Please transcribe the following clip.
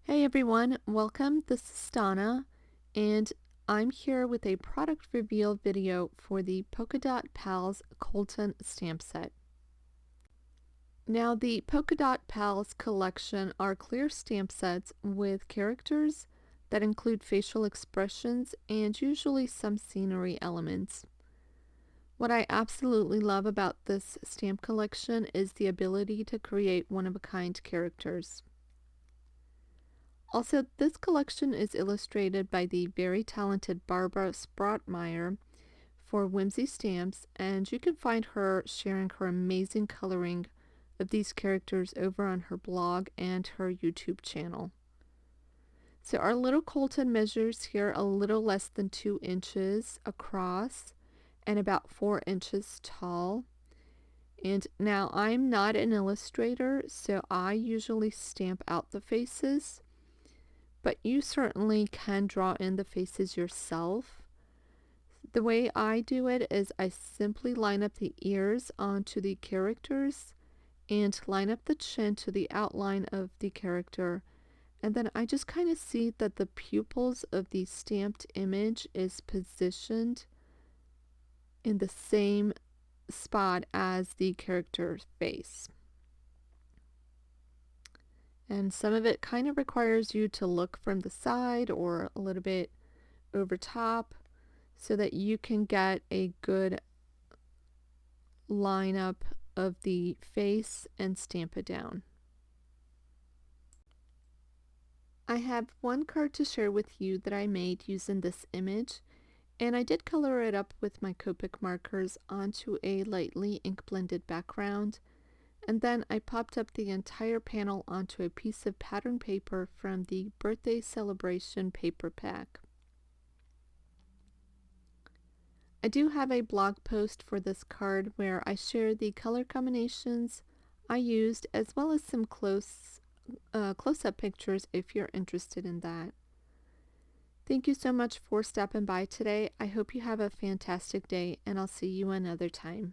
Hey everyone, welcome. This is Donna, and I'm here with a product reveal video for the Polka Dot Pals Colton stamp set. Now, the Polka Dot Pals collection are clear stamp sets with characters that include facial expressions and usually some scenery elements. What I absolutely love about this stamp collection is the ability to create one-of-a-kind characters. Also, this collection is illustrated by the very talented Barbara Sprotmeyer for Whimsy Stamps, and you can find her sharing her amazing coloring of these characters over on her blog and her YouTube channel. So our little Colton measures here a little less than 2 inches across and about 4 inches tall. And now I'm not an illustrator, so I usually stamp out the faces. But you certainly can draw in the faces yourself. The way I do it is I simply line up the ears onto the characters and line up the chin to the outline of the character. And then I just kind of see that the pupils of the stamped image is positioned in the same spot as the character's face. And some of it kind of requires you to look from the side or a little bit over top so that you can get a good lineup of the face and stamp it down. I have one card to share with you that I made using this image, and I did color it up with my Copic markers onto a lightly ink blended background. And then I popped up the entire panel onto a piece of pattern paper from the birthday celebration paper pack. I do have a blog post for this card where I share the color combinations I used as well as some close-up pictures if you're interested in that. Thank you so much for stopping by today. I hope you have a fantastic day, and I'll see you another time.